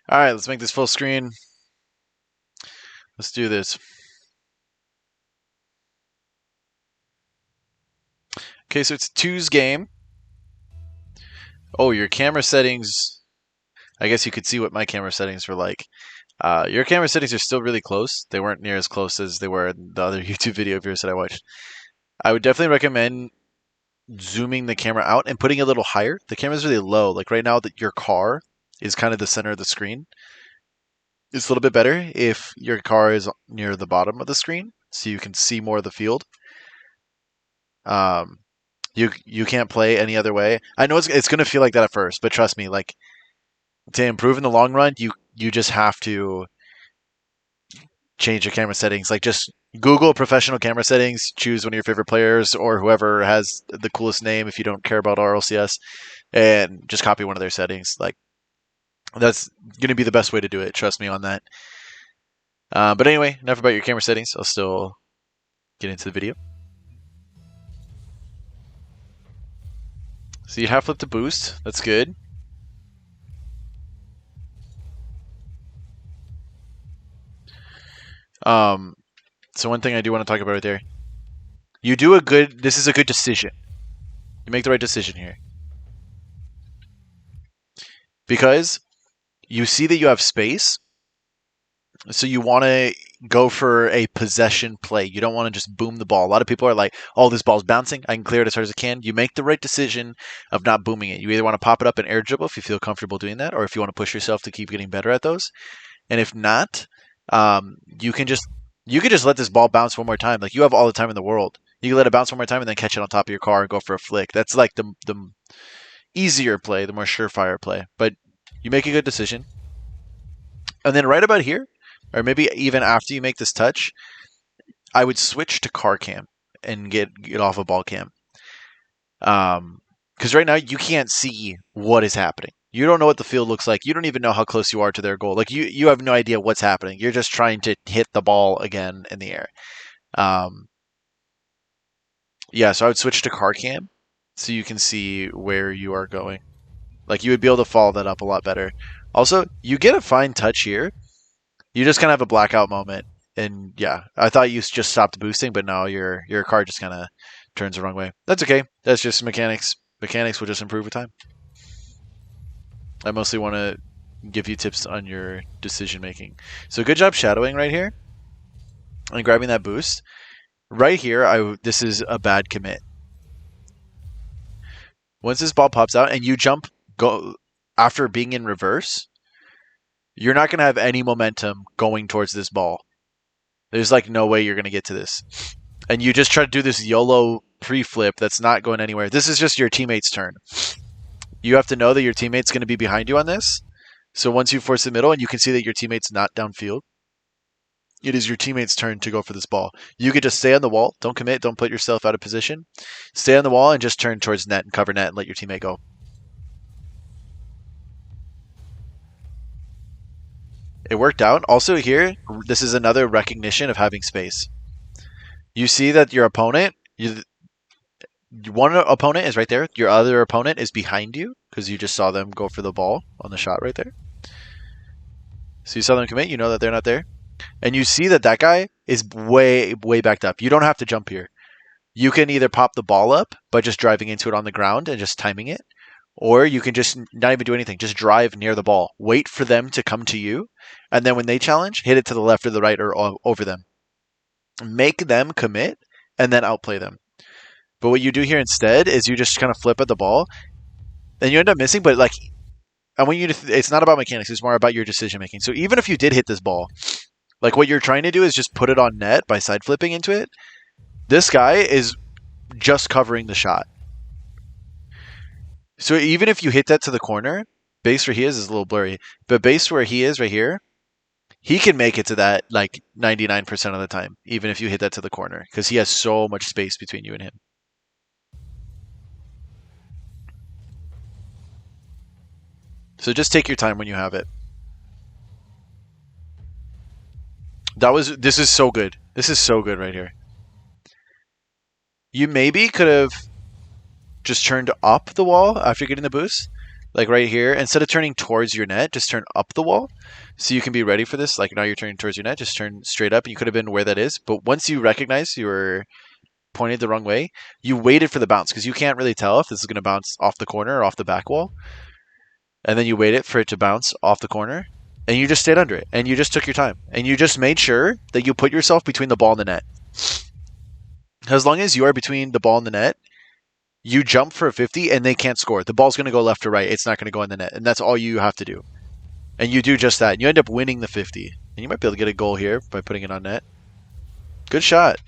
All right, let's make this full screen. Let's do this. Okay, so it's two's game. Oh, your camera settings. I guess you could see what my camera settings were like. Your camera settings are still really close. They weren't near as close as they were in the other YouTube video of yours that I watched. I would definitely recommend zooming the camera out and putting it a little higher. The camera's really low. Like right now, that your car is kind of the center of the screen. It's a little bit better if your car is near the bottom of the screen, so you can see more of the field. Um, you can't play any other way. I know it's going to feel like that at first, but trust me, like to improve in the long run, you just have to change your camera settings. Like just Google professional camera settings, choose one of your favorite players or whoever has the coolest name if you don't care about RLCS, and just copy one of their settings. Like that's going to be the best way to do it. Trust me on that. But anyway, enough about your camera settings. I'll still get into the video. So you half flip to boost. That's good. So one thing I do want to talk about right there. You do a good. This is a good decision. You make the right decision here because you see that you have space, so you want to go for a possession play. You don't want to just boom the ball. A lot of people are like, "Oh, this ball's bouncing. I can clear it as hard as I can." You make the right decision of not booming it. You either want to pop it up and air dribble if you feel comfortable doing that, or if you want to push yourself to keep getting better at those. And if not, you can just let this ball bounce one more time. Like you have all the time in the world. You can let it bounce one more time and then catch it on top of your car and go for a flick. That's like the easier play, the more surefire play. But you make a good decision. And then right about here, or maybe even after you make this touch, I would switch to car cam and get off of ball cam. Because right now you can't see what is happening. You don't know what the field looks like. You don't even know how close you are to their goal. Like you have no idea what's happening. You're just trying to hit the ball again in the air. Yeah, so I would switch to car cam so you can see where you are going. Like you would be able to follow that up a lot better. Also, you get a fine touch here. You just kind of have a blackout moment, and yeah, I thought you just stopped boosting, but no, your car just kind of turns the wrong way. That's okay. That's just mechanics. Mechanics will just improve with time. I mostly want to give you tips on your decision making. So good job shadowing right here and grabbing that boost. Right here, this is a bad commit. Once this ball pops out and you go after being in reverse, you're not going to have any momentum going towards this ball. There's like no way you're going to get to this. And you just try to do this YOLO pre-flip that's not going anywhere. This is just your teammate's turn. You have to know that your teammate's going to be behind you on this. So once you force the middle and you can see that your teammate's not downfield, it is your teammate's turn to go for this ball. You could just stay on the wall. Don't commit. Don't put yourself out of position. Stay on the wall and just turn towards net and cover net and let your teammate go. It worked out. Also here, this is another recognition of having space. You see that your opponent, one opponent is right there. Your other opponent is behind you because you just saw them go for the ball on the shot right there. So you saw them commit. You know that they're not there. And you see that guy is way, way backed up. You don't have to jump here. You can either pop the ball up by just driving into it on the ground and just timing it, or you can just not even do anything. Just drive near the ball. Wait for them to come to you, and then when they challenge, hit it to the left or the right or over them. Make them commit, and then outplay them. But what you do here instead is you just kind of flip at the ball, and you end up missing. But like, I want you to. It's not about mechanics. It's more about your decision making. So even if you did hit this ball, like what you're trying to do is just put it on net by side flipping into it. This guy is just covering the shot. So even if you hit that to the corner, base where he is a little blurry, but base where he is right here, he can make it to that like 99% of the time, even if you hit that to the corner, because he has so much space between you and him. So just take your time when you have it. This is so good. This is so good right here. You maybe could have just turned up the wall after getting the boost. Like right here, instead of turning towards your net, just turn up the wall. So you can be ready for this. Like now you're turning towards your net, just turn straight up. You could have been where that is. But once you recognize you were pointed the wrong way, you waited for the bounce because you can't really tell if this is going to bounce off the corner or off the back wall. And then you waited for it to bounce off the corner. And you just stayed under it. And you just took your time. And you just made sure that you put yourself between the ball and the net. As long as you are between the ball and the net, you jump for a 50 and they can't score. The ball's going to go left or right. It's not going to go in the net. And that's all you have to do. And you do just that. And you end up winning the 50. And you might be able to get a goal here by putting it on net. Good shot.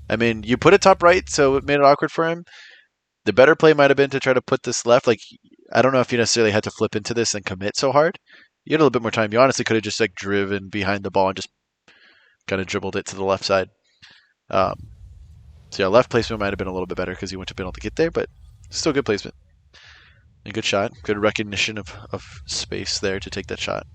I mean, you put it top right, so it made it awkward for him. The better play might have been to try to put this left. Like, I don't know if you necessarily had to flip into this and commit so hard. You had a little bit more time. You honestly could have just like driven behind the ball and just kind of dribbled it to the left side. So yeah, left placement might have been a little bit better because you wouldn't have been able to get there, but still good placement. And good shot. Good recognition of space there to take that shot.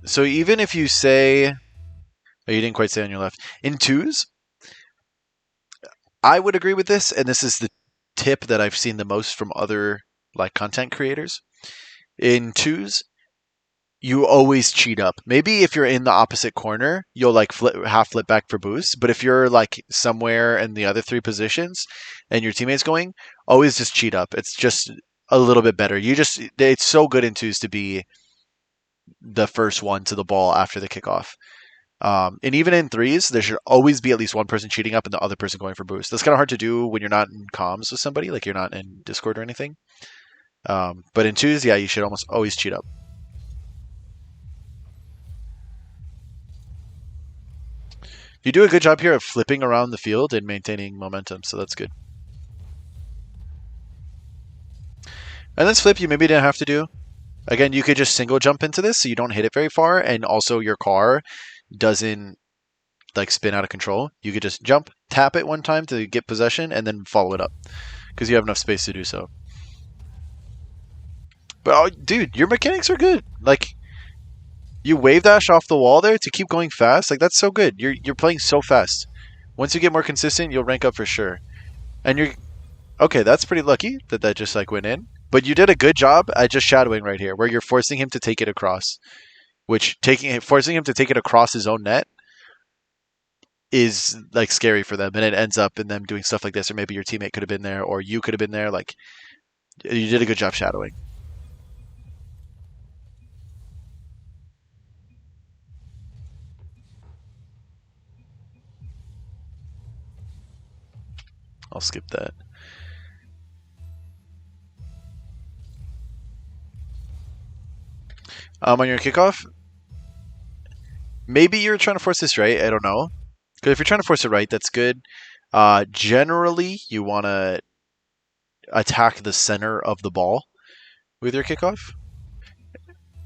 So even if you say, oh, you didn't quite say on your left, in twos, I would agree with this, and this is the tip that I've seen the most from other like content creators. In twos, you always cheat up. Maybe if you're in the opposite corner, you'll like half flip back for boost. But if you're like somewhere in the other three positions and your teammate's going, always just cheat up. It's just a little bit better. It's so good in twos to be the first one to the ball after the kickoff. And even in threes, there should always be at least one person cheating up and the other person going for boost. That's kind of hard to do when you're not in comms with somebody, like you're not in Discord or anything. But in twos, yeah, you should almost always cheat up. You do a good job here of flipping around the field and maintaining momentum, so that's good. And this flip you maybe didn't have to do. Again, you could just single jump into this so you don't hit it very far, and also your car doesn't like spin out of control. You could just jump, tap it one time to get possession, and then follow it up because you have enough space to do so. But oh, dude, your mechanics are good. Like you wave dash off the wall there to keep going fast. Like that's so good. You're playing so fast. Once you get more consistent, you'll rank up for sure. And you're okay. That's pretty lucky that just like went in. But you did a good job at just shadowing right here, where you're forcing him to take it across. Which forcing him to take it across his own net is like scary for them, and it ends up in them doing stuff like this, or maybe your teammate could have been there, or you could have been there. Like you did a good job shadowing. I'll skip that. On your kickoff, maybe you're trying to force this right. I don't know. Because if you're trying to force it right, that's good. Generally, you want to attack the center of the ball with your kickoff.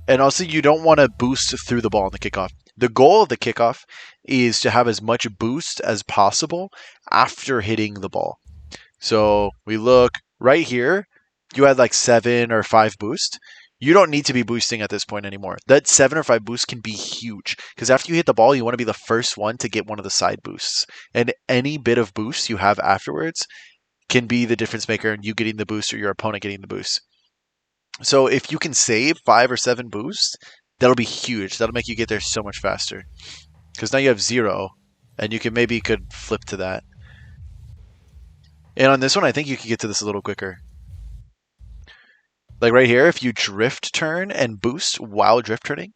And also, you don't want to boost through the ball in the kickoff. The goal of the kickoff is to have as much boost as possible after hitting the ball. So we look right here. You had like 7 or 5 boost. You don't need to be boosting at this point anymore. That 7 or 5 boost can be huge because after you hit the ball, you want to be the first one to get one of the side boosts. And any bit of boost you have afterwards can be the difference maker in you getting the boost or your opponent getting the boost. So if you can save 5 or 7 boosts, that'll be huge. That'll make you get there so much faster. Because now you have 0, and you could flip to that. And on this one, I think you can get to this a little quicker. Like right here, if you drift turn and boost while drift turning,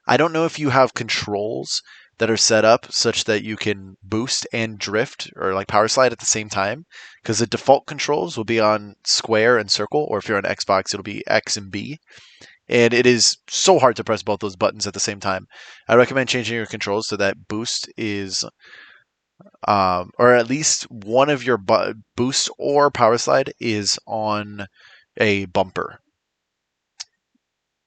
I don't know if you have controls that are set up such that you can boost and drift or like power slide at the same time. Because the default controls will be on square and circle, or if you're on Xbox, it'll be X and B. And it is so hard to press both those buttons at the same time. I recommend changing your controls so that boost is, or at least one of your boost or power slide is on a bumper.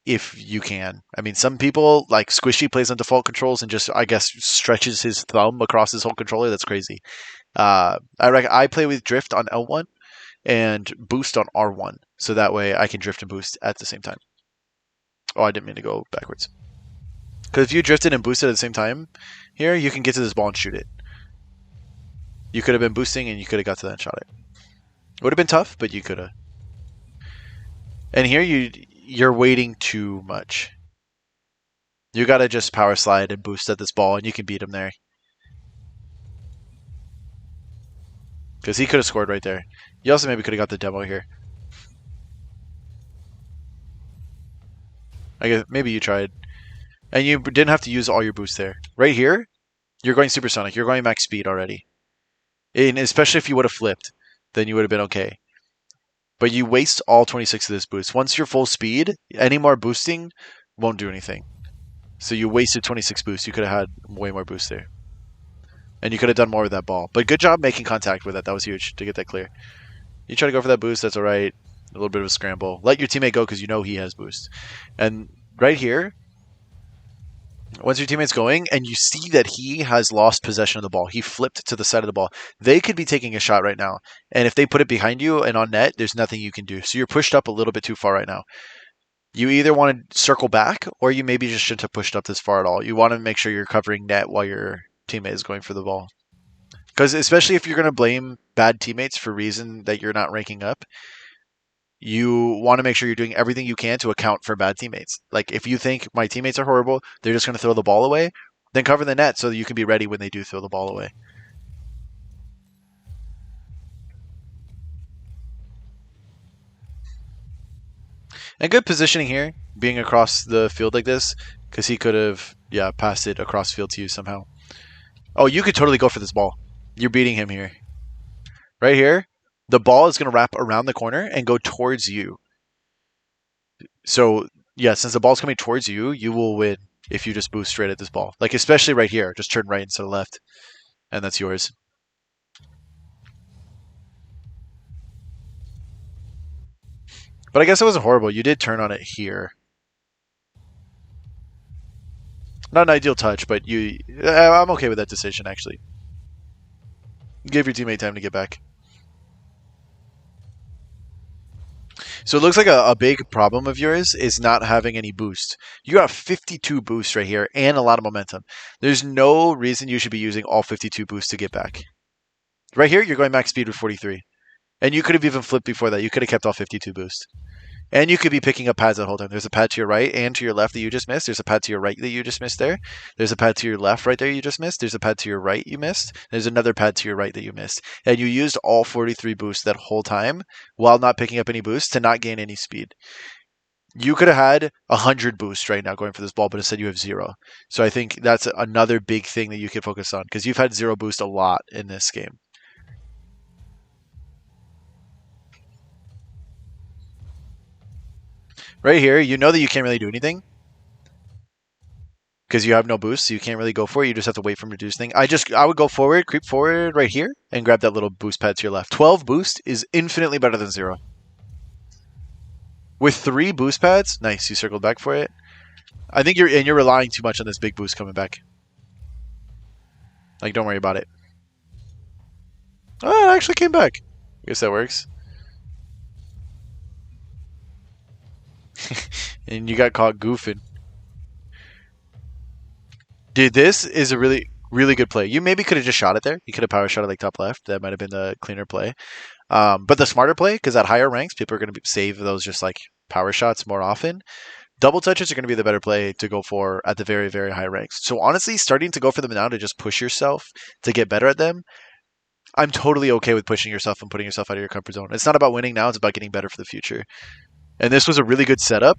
If you can. I mean, some people, like Squishy plays on default controls and just, I guess, stretches his thumb across his whole controller. That's crazy. I play with drift on L1 and boost on R1. So that way I can drift and boost at the same time. Oh, I didn't mean to go backwards. Because if you drifted and boosted at the same time here, you can get to this ball and shoot it. You could have been boosting and you could have got to that and shot it. Would have been tough, but you could have. And here you're waiting too much. You got to just power slide and boost at this ball, and you can beat him there. Because he could have scored right there. You also maybe could have got the demo here. I guess maybe you tried. And you didn't have to use all your boost there. Right here, you're going supersonic. You're going max speed already. And especially if you would have flipped, then you would have been okay. But you waste all 26 of this boost. Once you're full speed, any more boosting won't do anything. So you wasted 26 boost. You could have had way more boost there. And you could have done more with that ball. But good job making contact with that. That was huge to get that clear. You try to go for that boost, that's all right. A little bit of a scramble. Let your teammate go because you know he has boost. And right here, once your teammate's going and you see that he has lost possession of the ball, he flipped to the side of the ball, they could be taking a shot right now. And if they put it behind you and on net, there's nothing you can do. So you're pushed up a little bit too far right now. You either want to circle back or you maybe just shouldn't have pushed up this far at all. You want to make sure you're covering net while your teammate is going for the ball. Because especially if you're going to blame bad teammates for reason that you're not ranking up, you want to make sure you're doing everything you can to account for bad teammates. Like if you think my teammates are horrible, they're just going to throw the ball away, then cover the net so that you can be ready when they do throw the ball away. And good positioning here, being across the field like this, because he could have, passed it across field to you somehow. Oh, you could totally go for this ball. You're beating him here. Right here, the ball is going to wrap around the corner and go towards you. So, yeah, since the ball's coming towards you, you will win if you just boost straight at this ball. Like, especially right here. Just turn right instead of left. And that's yours. But I guess it wasn't horrible. You did turn on it here. Not an ideal touch, but I'm okay with that decision, actually. Give your teammate time to get back. So it looks like a big problem of yours is not having any boost. You got 52 boosts right here and a lot of momentum. There's no reason you should be using all 52 boosts to get back. Right here, you're going max speed with 43. And you could have even flipped before that. You could have kept all 52 boosts. And you could be picking up pads the whole time. There's a pad to your right and to your left that you just missed. There's a pad to your right that you just missed there. There's a pad to your left right there you just missed. There's a pad to your right you missed. There's another pad to your right that you missed. And you used all 43 boosts that whole time while not picking up any boosts to not gain any speed. You could have had 100 boosts right now going for this ball, but instead you have 0. So I think that's another big thing that you can focus on because you've had 0 boost a lot in this game. Right here, you know that you can't really do anything because you have no boost, so you can't really go for it. You just have to wait for him to do his thing. I would go forward, creep forward right here, and grab that little boost pad to your left. 12 boost is infinitely better than 0. With 3 boost pads, nice. You circled back for it. I think you're relying too much on this big boost coming back. Like, don't worry about it. Oh, it actually came back. I guess that works. And you got caught goofing. Dude, this is a really, really good play. You maybe could have just shot it there. You could have power shot it like top left. That might have been the cleaner play. But the smarter play, because at higher ranks, people are going to save those just like power shots more often. Double touches are going to be the better play to go for at the very, very high ranks. So honestly, starting to go for them now to just push yourself to get better at them, I'm totally okay with pushing yourself and putting yourself out of your comfort zone. It's not about winning now, it's about getting better for the future. And this was a really good setup.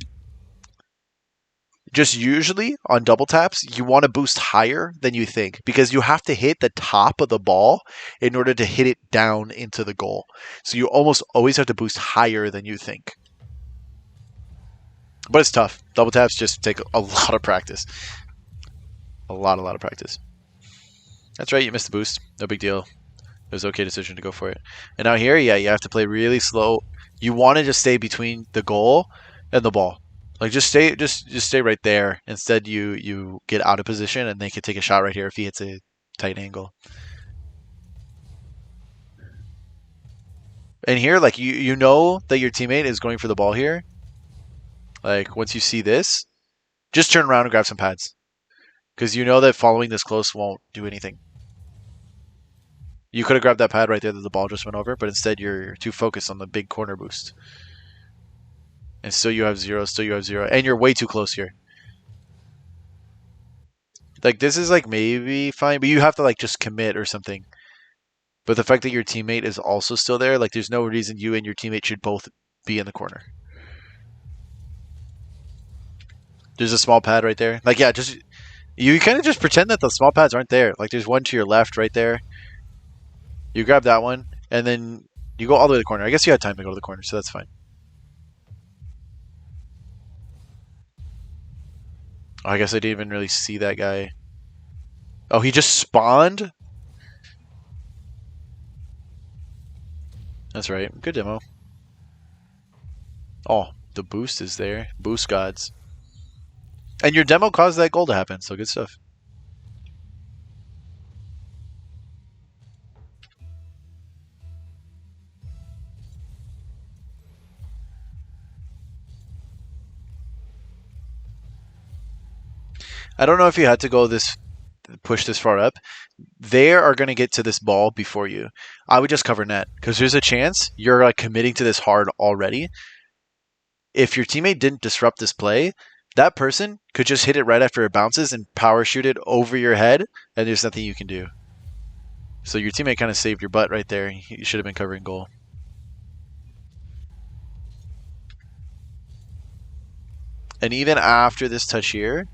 Just usually on double taps, you want to boost higher than you think because you have to hit the top of the ball in order to hit it down into the goal. So you almost always have to boost higher than you think. But it's tough. Double taps just take a lot of practice. A lot of practice. That's right, you missed the boost. No big deal. It was an okay decision to go for it. And now here, yeah, you have to play really slow. You want to just stay between the goal and the ball. Like just stay right there. Instead, you get out of position and they can take a shot right here if he hits a tight angle. And here, like you know that your teammate is going for the ball here. Like once you see this, just turn around and grab some pads. because you know that following this close won't do anything. You could have grabbed that pad right there that the ball just went over, but instead you're too focused on the big corner boost. And still you have zero, and you're way too close here. Like, this is, like, maybe fine, but you have to, like, just commit or something. But the fact that your teammate is also still there, like, there's no reason you and your teammate should both be in the corner. There's a small pad right there. Like, yeah, just you kind of just pretend that the small pads aren't there. Like, there's one to your left right there. You grab that one, and then you go all the way to the corner. I guess you had time to go to the corner, so that's fine. Oh, I guess I didn't even really see that guy. Oh, he just spawned? That's right. Good demo. Oh, the boost is there. Boost gods. And your demo caused that goal to happen, so good stuff. I don't know if you had to go push this far up. They are going to get to this ball before you. I would just cover net because there's a chance you're like committing to this hard already. If your teammate didn't disrupt this play, that person could just hit it right after it bounces and power shoot it over your head, and there's nothing you can do. So your teammate kind of saved your butt right there. You should have been covering goal. And even after this touch here,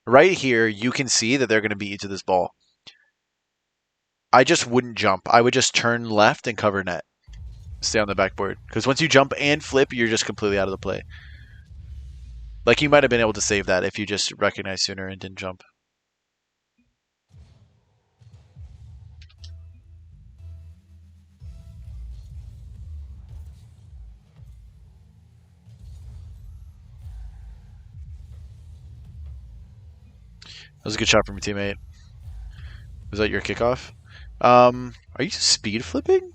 right here, you can see that they're going to beat you to this ball. I just wouldn't jump. I would just turn left and cover net. Stay on the backboard. Because once you jump and flip, you're just completely out of the play. Like, you might have been able to save that if you just recognized sooner and didn't jump. That was a good shot from your teammate. Was that your kickoff? Are you speed flipping?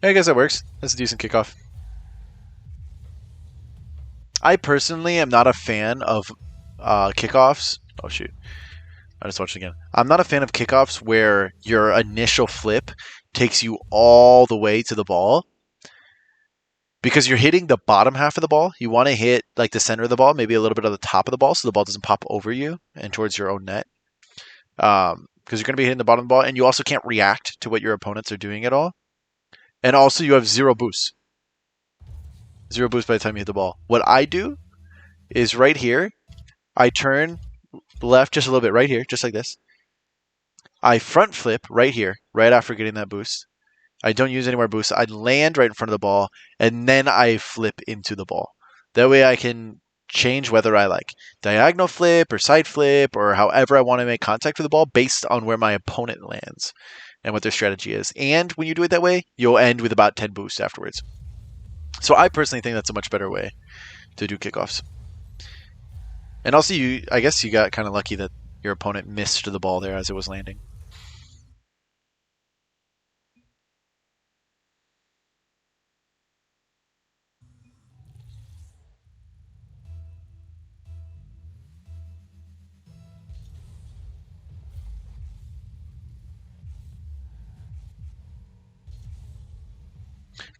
Yeah, I guess that works. That's a decent kickoff. I personally am not a fan of kickoffs. Oh, shoot. I just watched it again. I'm not a fan of kickoffs where your initial flip takes you all the way to the ball. Because you're hitting the bottom half of the ball. You want to hit like the center of the ball, maybe a little bit of the top of the ball so the ball doesn't pop over you and towards your own net. Because you're going to be hitting the bottom of the ball, and you also can't react to what your opponents are doing at all. And also, you have zero boost. Zero boost by the time you hit the ball. What I do is right here, I turn left just a little bit right here, just like this. I front flip right here, right after getting that boost. I don't use any more boost. I land right in front of the ball, and then I flip into the ball. That way I can change whether I like diagonal flip or side flip or however I want to make contact with the ball based on where my opponent lands and what their strategy is. And when you do it that way, you'll end with about 10 boosts afterwards. So I personally think that's a much better way to do kickoffs. And also, I guess you got kind of lucky that your opponent missed the ball there as it was landing.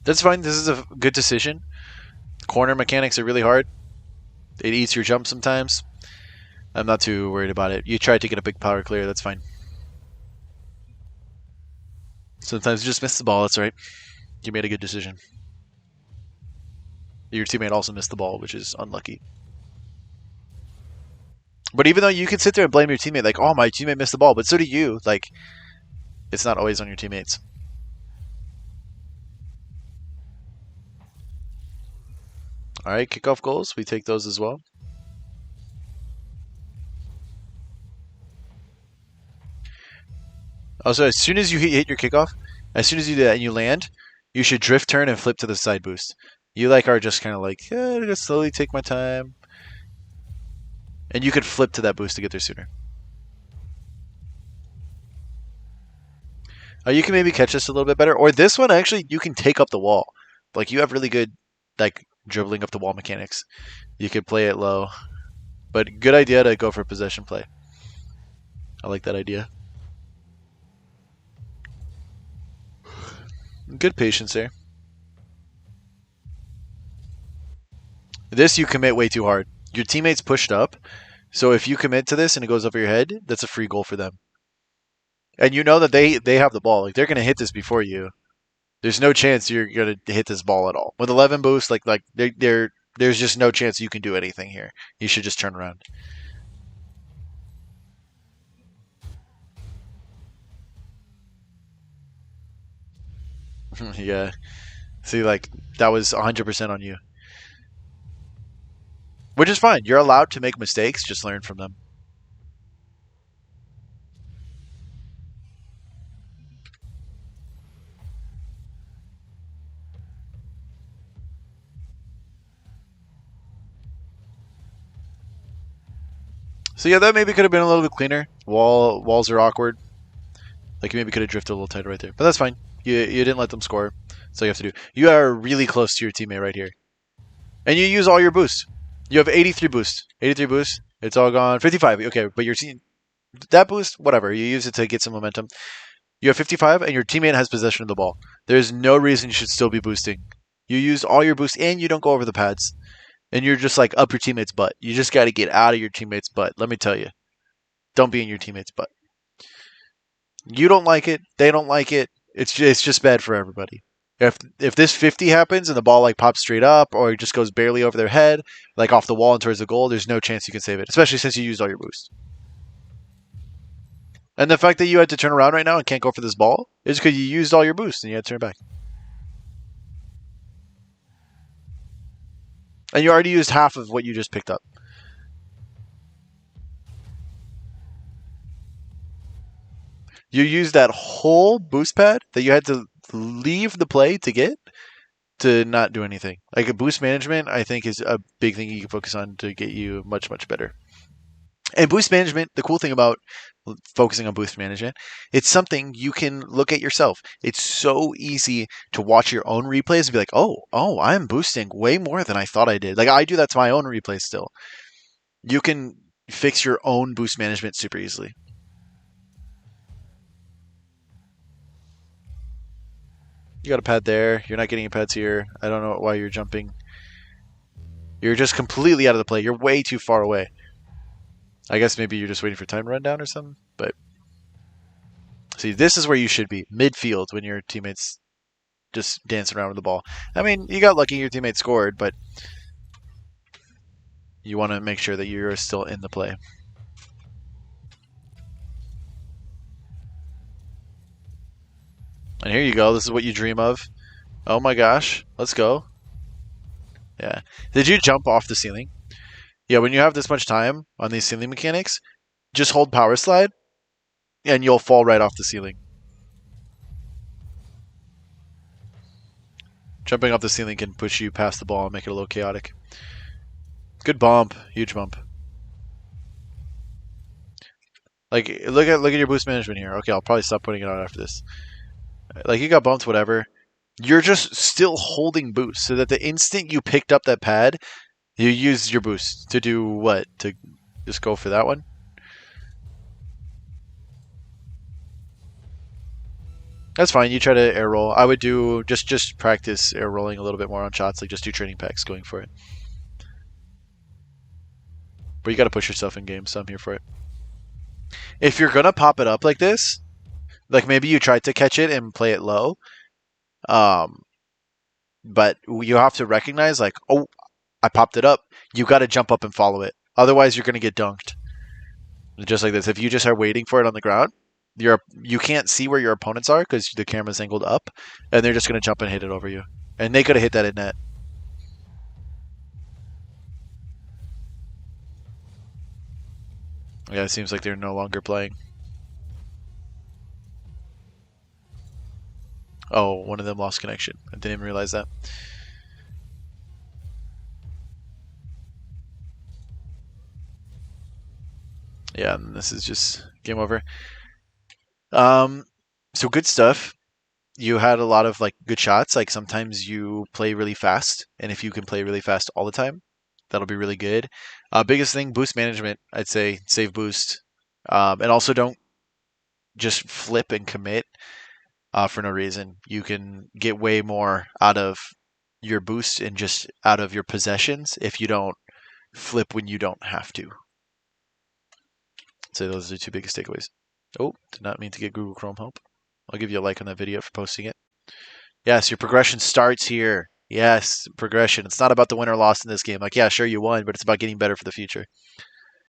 That's fine. This is a good decision. Corner mechanics are really hard. It eats your jump sometimes. I'm not too worried about it. You tried to get a big power clear. That's fine. Sometimes you just miss the ball. That's right. You made a good decision. Your teammate also missed the ball, which is unlucky. But even though you can sit there and blame your teammate, like, oh, my teammate missed the ball, but so do you. Like, it's not always on your teammates. All right, kickoff goals. We take those as well. Also, as soon as you hit your kickoff, as soon as you do that and you land, you should drift turn and flip to the side boost. You like are just kind of like, I'm gonna slowly take my time. And you could flip to that boost to get there sooner. You can maybe catch this a little bit better. Or this one, actually, you can take up the wall. Like, you have really good, like, dribbling up the wall mechanics. You could play it low, but good idea to go for possession play. I like that idea. Good patience there. This you commit way too hard. Your teammates pushed up, so if you commit to this and it goes over your head, that's a free goal for them. And you know that they have the ball. Like they're gonna hit this before you. There's no chance you're gonna hit this ball at all. With 11 boost, there's just no chance you can do anything here. You should just turn around. Yeah. See, like that was 100% on you, which is fine. You're allowed to make mistakes. Just learn from them. So yeah, that maybe could have been a little bit cleaner. Walls are awkward. Like you maybe could have drifted a little tighter right there, but that's fine. You didn't let them score. That's all you have to do. You are really close to your teammate right here, and you use all your boost. You have 83 boost. 83 boost. It's all gone. 55. Okay, but your team that boost, whatever. You use it to get some momentum. You have 55, and your teammate has possession of the ball. There's no reason you should still be boosting. You use all your boost, and you don't go over the pads, and you're just like up your teammate's butt. You just got to get out of your teammate's butt. Let me tell you, don't be in your teammate's butt. You don't like it. They don't like it. It's just bad for everybody. If this 50 happens and the ball like pops straight up or it just goes barely over their head, like off the wall and towards the goal, there's no chance you can save it, especially since you used all your boost. And the fact that you had to turn around right now and can't go for this ball is because you used all your boost and you had to turn back. And you already used half of what you just picked up. You used that whole boost pad that you had to leave the play to get to not do anything. Like a boost management, I think is a big thing you can focus on to get you much, much better. And boost management, the cool thing about focusing on boost management, it's something you can look at yourself. It's so easy to watch your own replays and be like, oh, I'm boosting way more than I thought I did. Like I do that to my own replays still. You can fix your own boost management super easily. You got a pad there. You're not getting any pads here. I don't know why you're jumping. You're just completely out of the play. You're way too far away. I guess maybe you're just waiting for time to run down or something. But see, this is where you should be. Midfield when your teammates just dancing around with the ball. I mean, you got lucky your teammate scored, but you want to make sure that you're still in the play. And here you go. This is what you dream of. Oh my gosh. Let's go. Yeah. Did you jump off the ceiling? Yeah, when you have this much time on these ceiling mechanics, just hold power slide and you'll fall right off the ceiling. Jumping off the ceiling can push you past the ball and make it a little chaotic. Good bump. Huge bump. Like look at your boost management here. Okay, I'll probably stop putting it on after this. Like you got bumped, whatever. You're just still holding boost, so that the instant you picked up that pad, you used your boost to do what? To just go for that one? That's fine. You try to air roll. I would do just practice air rolling a little bit more on shots. Like just do training packs going for it. But you got to push yourself in game, so I'm here for it. If you're gonna pop it up like this, like maybe you tried to catch it and play it low, um, but you have to recognize like, oh, I popped it up. You got to jump up and follow it. Otherwise, you're gonna get dunked. Just like this. If you just are waiting for it on the ground, you can't see where your opponents are because the camera's angled up, and they're just gonna jump and hit it over you. And they could have hit that in net. Yeah, it seems like they're no longer playing. Oh, one of them lost connection. I didn't even realize that. Yeah, and this is just game over. Um, so good stuff. you had a lot of like good shots. Like sometimes you play really fast, and if you can play really fast all the time, that'll be really good. Biggest thing, boost management. I'd say save boost, and also don't just flip and commit for no reason. You can get way more out of your boost and just out of your possessions if you don't flip when you don't have to. So those are the two biggest takeaways. Oh, did not mean to get Google Chrome help. I'll give you a like on that video for posting it. Yes, your progression starts here. Yes, progression. It's not about the win or loss in this game. Like, yeah, sure you won, but it's about getting better for the future.